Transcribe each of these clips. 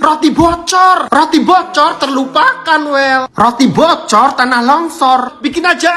Roti bocor. Roti bocor terlupakan, Well. Roti bocor, tanah longsor. Bikin aja.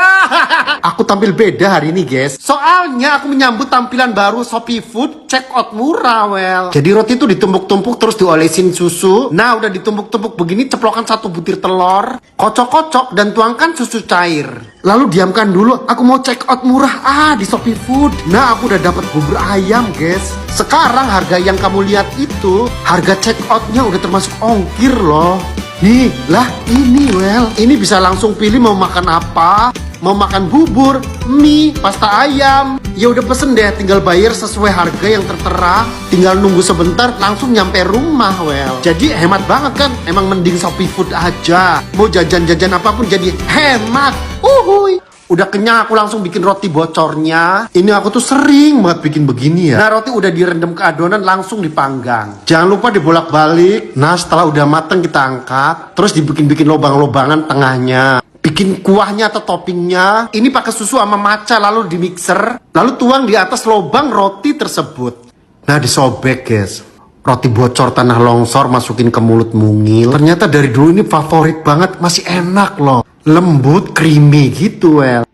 Aku tampil beda hari ini, guys. Soalnya aku menyambut tampilan baru Shopee Food check out murah, Well. Jadi roti itu ditumpuk-tumpuk terus diolesin susu. Nah, udah ditumpuk-tumpuk begini, ceplokan 1 butir telur, kocok-kocok dan tuangkan susu cair. Lalu diamkan dulu, aku mau check out murah di Shopee Food. Nah, aku udah dapat bubur ayam, guys. Sekarang harga yang kamu lihat itu, harga check outnya udah termasuk ongkir loh. Nih, lah ini, Well. Ini bisa langsung pilih mau makan apa. Mau makan bubur, mie, pasta ayam. Ya udah pesen deh, tinggal bayar sesuai harga yang tertera. Tinggal nunggu sebentar, langsung nyampe rumah, Well. Jadi hemat banget kan? Emang mending Shopee Food aja. Mau jajan-jajan apapun jadi hemat. Uhuy. Udah kenyang, aku langsung bikin roti bocornya. Ini aku tuh sering banget bikin begini ya. Nah, roti udah direndam ke adonan, langsung dipanggang. Jangan lupa dibolak-balik. Nah, setelah udah mateng kita angkat. Terus dibikin-bikin lobang-lobangan tengahnya. Bikin kuahnya atau toppingnya. Ini pakai susu sama matcha, lalu di mixer. Lalu tuang di atas lobang roti tersebut. Nah, disobek, guys. Roti bocor tanah longsor masukin ke mulut mungil. Ternyata dari dulu ini favorit banget. Masih enak loh. Lembut, creamy gitu, Well.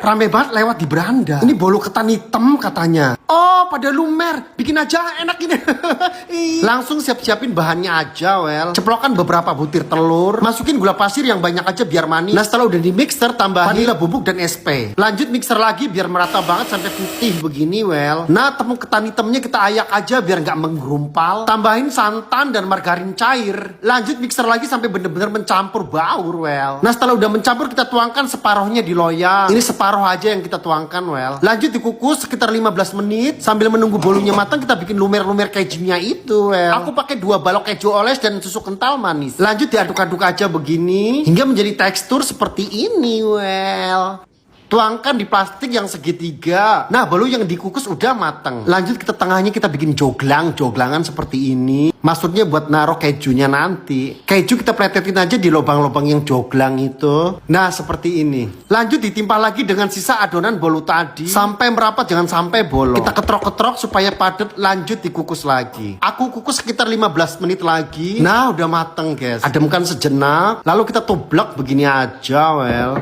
Rame banget lewat di beranda. Ini bolu ketan hitam katanya. Oh, pada lumer. Bikin aja, enak ini. Langsung siap-siapin bahannya aja, Well. Ceplokan beberapa butir telur. Masukin gula pasir yang banyak aja biar manis. Nah, setelah udah di mixer, tambahin vanila bubuk dan SP. Lanjut mixer lagi biar merata banget sampai putih begini, Well. Nah, tepung ketan hitamnya kita ayak aja biar nggak menggerumpal. Tambahin santan dan margarin cair. Lanjut mixer lagi sampai bener-bener mencampur baur, Well. Nah, setelah udah mencampur, kita tuangkan separuhnya di loyang. Ini separuh aja yang kita tuangkan, Well. Lanjut dikukus sekitar 15 menit. Sambil menunggu bolunya matang, kita bikin lumer-lumer kejunya itu, Well. Aku pakai 2 balok keju oles dan susu kental manis. Lanjut diaduk-aduk aja begini hingga menjadi tekstur seperti ini, Well. Tuangkan di plastik yang segitiga. Nah, bolu yang dikukus udah mateng. Lanjut ke tengahnya kita bikin joglangan seperti ini. Maksudnya buat naruh kejunya nanti. Keju kita pletetin aja di lubang-lubang yang joglang itu. Nah, seperti ini. Lanjut ditimpa lagi dengan sisa adonan bolu tadi. Sampai merapat, jangan sampai bolong. Kita ketrok-ketrok supaya padat. Lanjut dikukus lagi. Aku kukus sekitar 15 menit lagi. Nah, udah mateng, guys. Ademkan sejenak. Lalu kita tublak begini aja, Well.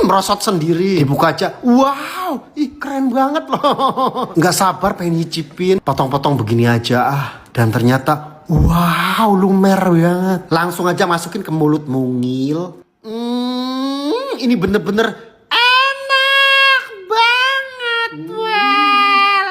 Merosot sendiri. Dibuka aja. Wow, keren banget loh. Nggak sabar pengen nyicipin. Potong-potong begini aja Dan ternyata, wow, lumer banget. Langsung aja masukin ke mulut mungil. Ini bener-bener enak banget, Well.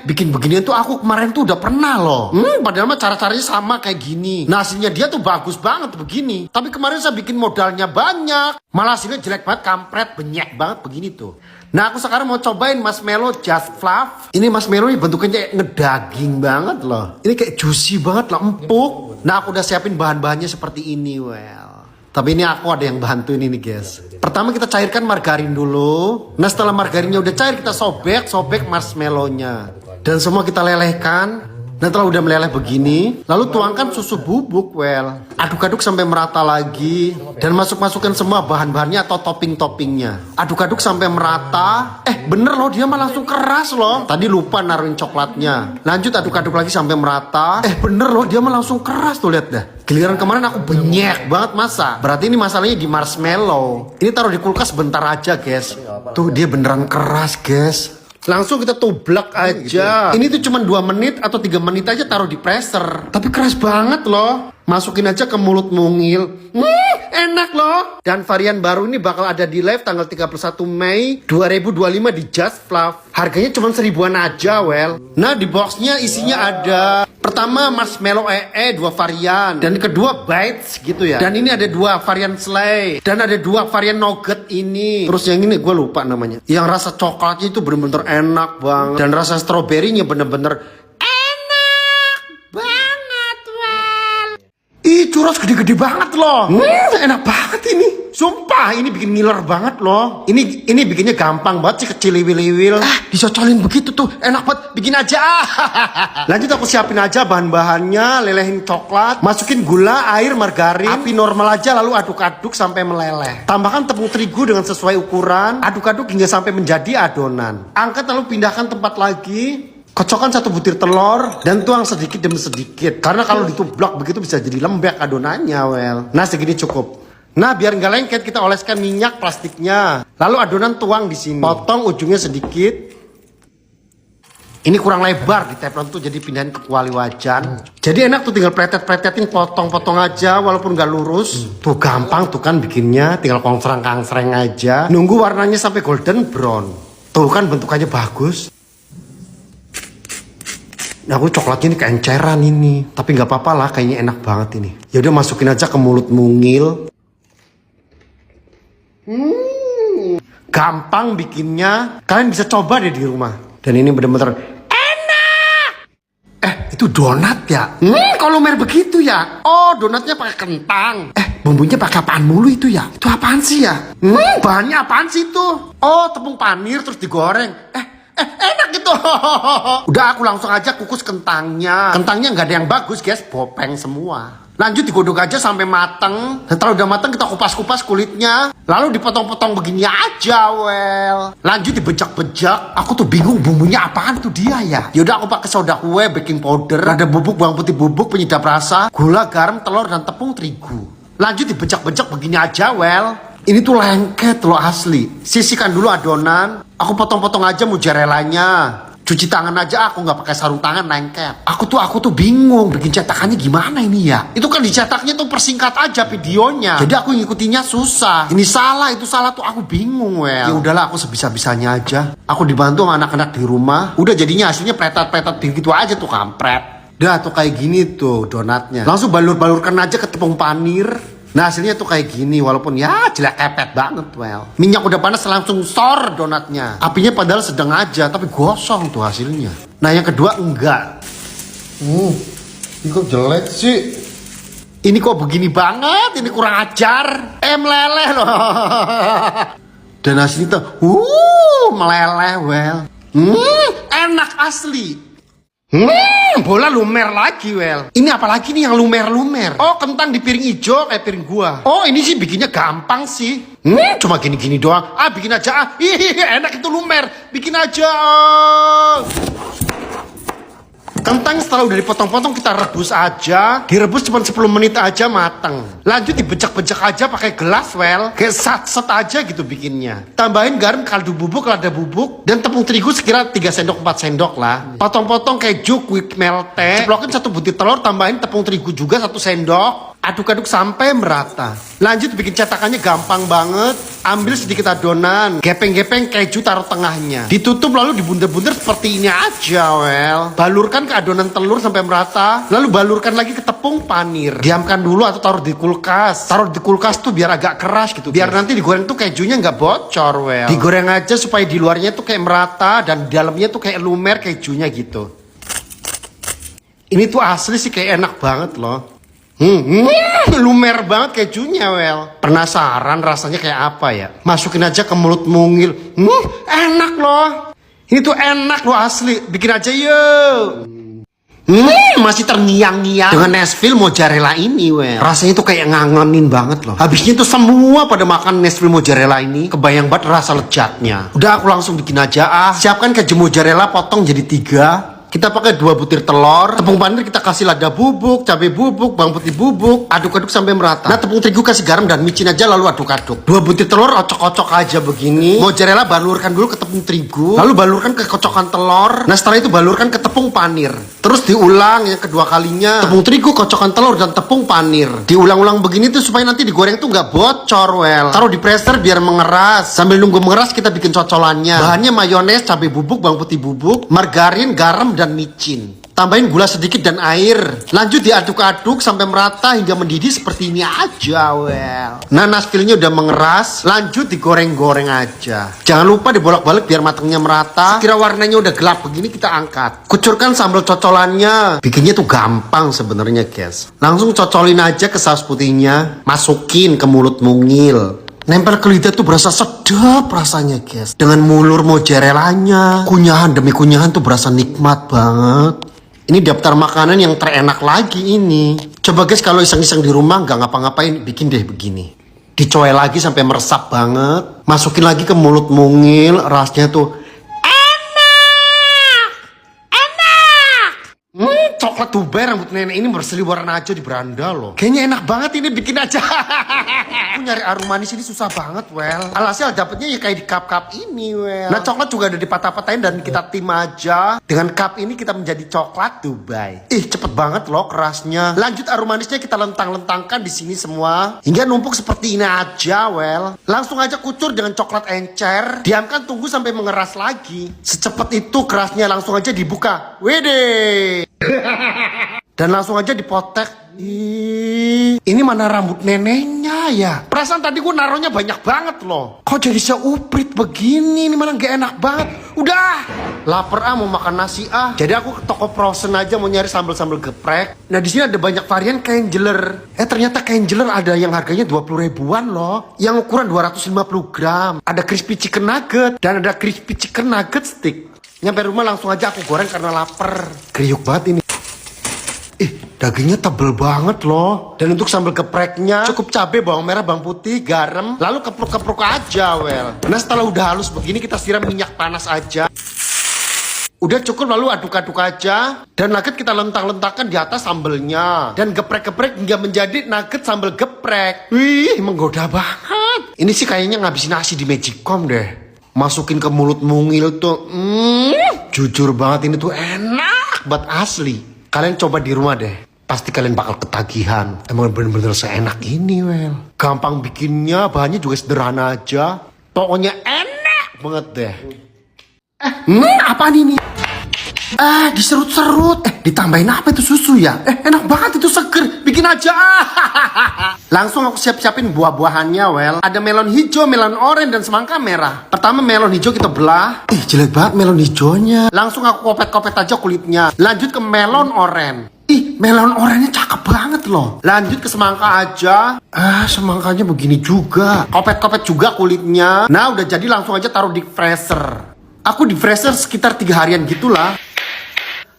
Bikin beginian tuh aku kemarin tuh udah pernah loh. Padahal mah cara-caranya sama kayak gini. Nasinya dia tuh bagus banget begini. Tapi kemarin saya bikin modalnya banyak. Malah hasilnya jelek banget, kampret, benyek banget begini tuh. Nah, aku sekarang mau cobain marshmallow just fluff. Ini marshmallow ini bentuknya kayak ngedaging banget loh. Ini kayak juicy banget loh, empuk. Nah, aku udah siapin bahan-bahannya seperti ini, Well. Tapi ini aku ada yang bantuin ini, guys. Pertama kita cairkan margarin dulu. Nah, setelah margarinnya udah cair, kita sobek marshmallownya. Dan semua kita lelehkan. Dan setelah udah meleleh begini, lalu tuangkan susu bubuk, Well. Aduk-aduk sampai merata lagi. Dan masukkan semua bahan-bahannya atau topping-toppingnya. Aduk-aduk sampai merata. Bener loh, dia mah langsung keras loh. Tadi lupa naruhin coklatnya. Lanjut aduk-aduk lagi sampai merata. Bener loh, dia mah langsung keras tuh, lihat dah. Giliran kemarin aku benyek banget masa. Berarti ini masalahnya di marshmallow. Ini taruh di kulkas bentar aja, guys. Tuh dia beneran keras, guys. Langsung kita tublak aja. Ini tuh cuma 2 menit atau 3 menit aja taruh di freezer. Tapi keras banget loh. Masukin aja ke mulut mungil. Enak loh. Dan varian baru ini bakal ada di live tanggal 31 Mei 2025 di Just Fluff. Harganya cuma 1000-an aja, Well. Nah, di boxnya isinya ada pertama marshmallow 2 varian. Dan kedua bites gitu ya. Dan ini ada 2 varian slay. Dan ada 2 varian nugget ini. Terus yang ini gue lupa namanya. Yang rasa coklatnya itu bener-bener enak banget. Dan rasa stroberinya bener-bener churros gede-gede banget loh. Enak banget ini. Sumpah, ini bikin ngiler banget loh. Ini bikinnya gampang banget sih, kecil liwil-liwil. Dicocolin begitu tuh, enak banget. Bikin aja. Lanjut aku siapin aja bahan-bahannya, lelehin coklat, masukin gula, air, margarin, api normal aja, lalu aduk-aduk sampai meleleh. Tambahkan tepung terigu dengan sesuai ukuran, aduk-aduk hingga sampai menjadi adonan. Angkat lalu pindahkan tempat lagi. Kocokkan 1 butir telur dan tuang sedikit demi sedikit. Karena kalau ditublak begitu bisa jadi lembek adonannya, well. Nah, segini cukup. Nah, biar nggak lengket kita oleskan minyak plastiknya. Lalu adonan tuang di sini. Potong ujungnya sedikit. Ini kurang lebar di teflon tuh, jadi pindahin ke kuali wajan. Jadi enak tuh, tinggal pretet-pretetin, potong-potong aja walaupun nggak lurus. Tuh gampang tuh kan bikinnya, tinggal kongsreng-kangsreng aja. Nunggu warnanya sampai golden brown. Tuh kan bentukannya bagus. Nah, aku coklatnya ini keenceran ini. Tapi nggak apa-apa lah, kayaknya enak banget ini. Ya udah masukin aja ke mulut mungil. Gampang bikinnya. Kalian bisa coba deh di rumah. Dan ini bener-bener enak. Itu donat ya? Kok lumer begitu ya? Oh, donatnya pakai kentang. Bumbunya pakai apaan mulu itu ya? Itu apaan sih ya? Bahannya apaan sih itu? Oh, tepung panir terus digoreng. Enak gitu. Udah aku langsung aja kukus kentangnya. Kentangnya nggak ada yang bagus guys, bopeng semua. Lanjut digodok aja sampai mateng. Setelah udah mateng kita kupas-kupas kulitnya. Lalu dipotong-potong begini aja, well. Lanjut dibejak-bejak. Aku tuh bingung bumbunya apaan tuh dia ya. Yaudah aku pakai soda kue, baking powder, ada bubuk bawang putih bubuk, penyedap rasa, gula, garam, telur, dan tepung terigu. Lanjut dibejak-bejak begini aja, well. Ini tuh lengket loh asli. Sisihkan dulu adonan. Aku potong-potong aja mozzarellanya. Cuci tangan aja, aku nggak pakai sarung tangan, lengket. Aku tuh bingung bikin cetakannya gimana ini ya. Itu kan dicetaknya tuh persingkat aja videonya. Jadi aku ngikutinnya susah. Ini salah, itu salah tuh aku bingung, well. Ya udahlah, aku sebisa-bisanya aja. Aku dibantu sama anak-anak di rumah. Udah jadinya hasilnya pretat-pretat begitu aja tuh, kampret. Udah tuh kayak gini tuh donatnya. Langsung balur-balurkan aja ke tepung panir. Nah, hasilnya tuh kayak gini, walaupun ya jelek kepet banget, well. Minyak udah panas langsung sor donatnya. Apinya padahal sedang aja, tapi gosong tuh hasilnya. Nah, yang kedua enggak. Ini kok jelek sih? Ini kok begini banget, ini kurang ajar. Meleleh loh. Dan hasilnya tuh, meleleh, well. Enak asli. Bola lumer lagi, well. Ini apalagi nih yang lumer-lumer? Oh, kentang di piring hijau kayak piring gua. Oh, ini sih bikinnya gampang sih. Cuma gini-gini doang. Bikin aja. Enak itu lumer. Bikin aja. Kentang setelah udah dipotong-potong kita rebus aja. Direbus cuma 10 menit aja mateng. Lanjut dibejak-bejak aja pakai gelas, well. Kayak sat-set aja gitu bikinnya. Tambahin garam, kaldu bubuk, lada bubuk, dan tepung terigu sekira 3 sendok 4 sendok lah. Potong-potong keju quick melt. Ceplokin 1 butir telur, tambahin tepung terigu juga 1 sendok. Aduk-aduk sampai merata. Lanjut bikin cetakannya gampang banget. Ambil sedikit adonan, gepeng-gepeng keju taruh tengahnya. Ditutup lalu dibunter-bunter seperti ini aja, well. Balurkan ke adonan telur sampai merata. Lalu balurkan lagi ke tepung panir. Diamkan dulu atau taruh di kulkas. Taruh di kulkas tuh biar agak keras gitu. Biar nanti digoreng tuh kejunya nggak bocor, well. Digoreng aja supaya di luarnya tuh kayak merata dan di dalamnya tuh kayak lumer kejunya gitu. Ini tuh asli sih kayak enak banget loh. Lumer banget kejunya, well. Penasaran rasanya kayak apa ya? Masukin aja ke mulut mungil. Enak loh. Ini tuh enak loh asli. Bikin aja yuk. Masih terngiang-ngiang dengan Nashville mozzarella ini, well. Rasanya tuh kayak ngangenin banget loh. Habisnya tuh semua pada makan Nashville mozzarella ini. Kebayang banget rasa lezatnya. Udah aku langsung bikin aja. Siapkan keju mozzarella, potong jadi 3. Kita pakai 2 butir telur, tepung panir kita kasih lada bubuk, cabai bubuk, bawang putih bubuk, aduk-aduk sampai merata. Nah, tepung terigu kasih garam dan micin aja lalu aduk-aduk. 2 butir telur ocok-ocok aja begini. Mozzarella balurkan dulu ke tepung terigu, lalu balurkan ke kocokan telur. Nah, setelah itu balurkan ke tepung panir. Terus diulang yang kedua kalinya. Tepung terigu, kocokan telur dan tepung panir. Diulang-ulang begini tuh supaya nanti digoreng tuh nggak bocor, well. Taruh di preser biar mengeras. Sambil nunggu mengeras kita bikin cocolannya. Bahannya mayones, cabai bubuk, bawang putih bubuk, margarin, garam dan micin. Tambahin gula sedikit dan air. Lanjut diaduk-aduk sampai merata hingga mendidih seperti ini aja, well. Nah, Nashville-nya udah mengeras. Lanjut digoreng-goreng aja. Jangan lupa dibolak-balik biar matangnya merata. Sekira warnanya udah gelap begini kita angkat. Kucurkan sambal cocolannya. Bikinnya tuh gampang sebenarnya, guys. Langsung cocolin aja ke saus putihnya. Masukin ke mulut mungil. Nempel ke lidah tuh berasa sedap rasanya, guys. Dengan mulur mozzarellanya, kunyahan demi kunyahan tuh berasa nikmat banget. Ini daftar makanan yang terenak lagi ini. Coba guys kalau iseng-iseng di rumah nggak ngapa-ngapain, bikin deh begini. Dicoel lagi sampai meresap banget. Masukin lagi ke mulut mungil, rasanya tuh enak. Dubai rambut nenek ini berseliweran aja di beranda loh. Kayaknya enak banget ini, bikin aja. Aku nyari arum manis ini susah banget, well. Alhasil dapetnya ya kayak di cup-cup ini, well. Nah, coklat juga ada dipatah-patahin dan kita tim aja. Dengan cup ini kita menjadi coklat Dubai. Ih, cepet banget loh kerasnya. Lanjut arum manisnya kita lentang-lentangkan di sini semua hingga numpuk seperti ini aja, well. Langsung aja kucur dengan coklat encer. Diamkan, tunggu sampai mengeras lagi. Secepat itu kerasnya, langsung aja dibuka. Wede. Dan langsung aja dipotek. Ini mana rambut neneknya ya? Perasaan tadi gue naruhnya banyak banget loh. Kok jadi seuprit begini? Ini mana gak enak banget. Udah, lapar mau makan nasi Jadi aku ke toko frozen aja mau nyari sambal-sambal geprek. Nah di sini ada banyak varian kain jeler. Ternyata kain jeler ada yang harganya 20 ribuan loh. Yang ukuran 250 gram. Ada crispy chicken nugget dan ada crispy chicken nugget stick. Nyampe rumah langsung aja aku goreng karena lapar. Kriuk banget ini. Dagingnya tebel banget loh. Dan untuk sambal gepreknya cukup cabai, bawang merah, bawang putih, garam. Lalu kepruk-kepruk aja, well. Nah setelah udah halus begini kita siram minyak panas aja. Udah cukup, lalu aduk-aduk aja. Dan nugget kita lentang-lentangkan di atas sambelnya. Dan geprek-geprek hingga menjadi nugget sambal geprek. Wih, menggoda banget. Ini sih kayaknya ngabisin nasi di Magicom deh. Masukin ke mulut mungil tuh. Jujur banget ini tuh enak banget asli. Kalian coba di rumah deh. Pasti kalian bakal ketagihan. Emang bener-bener seenak ini, well. Gampang bikinnya, bahannya juga sederhana aja. Pokoknya enak banget deh. Apaan ini? Diserut-serut. Ditambahin apa itu, susu ya? Enak banget itu, seger. Bikin aja. Langsung aku siap-siapin buah-buahannya, well. Ada melon hijau, melon oranye, dan semangka merah. Pertama melon hijau kita belah. Jelek banget melon hijaunya. Langsung aku kopet-kopet aja kulitnya. Lanjut ke melon oranye. Melon oranye cakep banget loh. Lanjut ke semangka aja. Semangkanya begini juga. Kopet-kopet juga kulitnya. Nah udah jadi, langsung aja taruh di freezer. Aku di freezer sekitar 3 harian gitulah.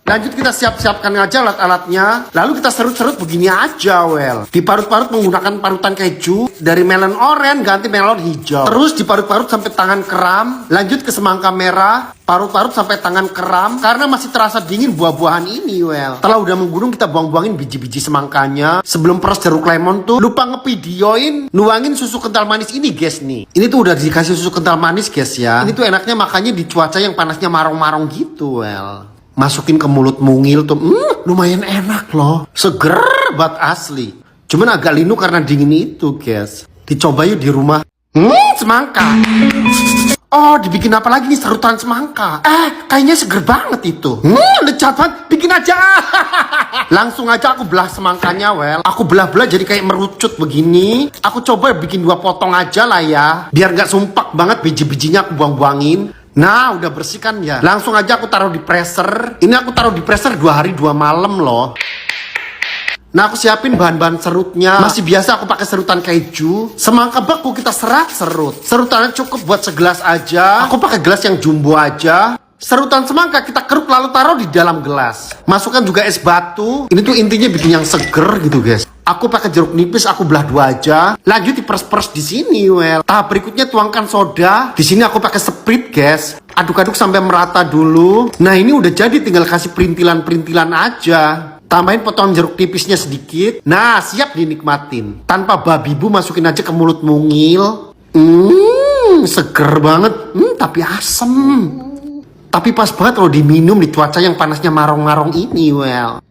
Lanjut kita siap-siapkan aja alat-alatnya. Lalu kita serut-serut begini aja, well. Diparut-parut menggunakan parutan keju. Dari melon oranye ganti melon hijau. Terus diparut-parut sampai tangan kram. Lanjut ke semangka merah. Parut-parut sampai tangan kram. Karena masih terasa dingin buah-buahan ini, well. Setelah udah menggulung kita buang-buangin biji-biji semangkanya. Sebelum peres jeruk lemon tuh lupa ngevideoin nuangin susu kental manis ini, guys nih. Ini tuh udah dikasih susu kental manis, guys ya. Ini tuh enaknya makanya di cuaca yang panasnya marong-marong gitu, well. Masukin ke mulut mungil tuh, lumayan enak loh. Seger banget asli. Cuman agak linu karena dingin itu, guys. Dicoba yuk di rumah. Semangka. Oh, dibikin apa lagi nih, serutan semangka? Kayaknya seger banget itu. Lecat banget, bikin aja. Langsung aja aku belah semangkanya, well. Aku belah-belah jadi kayak merucut begini. Aku coba bikin 2 potong aja lah ya. Biar gak sumpak banget biji-bijinya aku buang-buangin. Nah udah bersih kan ya. Langsung aja aku taruh di freezer. Ini aku taruh di freezer 2 hari 2 malam loh. Nah aku siapin bahan-bahan serutnya. Masih biasa aku pakai serutan keju. Semangka beku kita serut. Serutannya cukup buat segelas aja. Aku pakai gelas yang jumbo aja. Serutan semangka kita keruk lalu taruh di dalam gelas. Masukkan juga es batu. Ini tuh intinya bikin yang seger gitu, guys. Aku pakai jeruk nipis, aku belah 2 aja. Lanjut diperes-peres di sini, well. Tahap berikutnya tuangkan soda. Di sini aku pakai Sprite, guys. Aduk-aduk sampai merata dulu. Nah ini udah jadi, tinggal kasih perintilan-perintilan aja. Tambahin potongan jeruk nipisnya sedikit. Nah siap dinikmatin. Tanpa babi bu, masukin aja ke mulut mungil. Seger banget. Tapi asem. Tapi pas banget kalau diminum di cuaca yang panasnya marong-marong ini, well.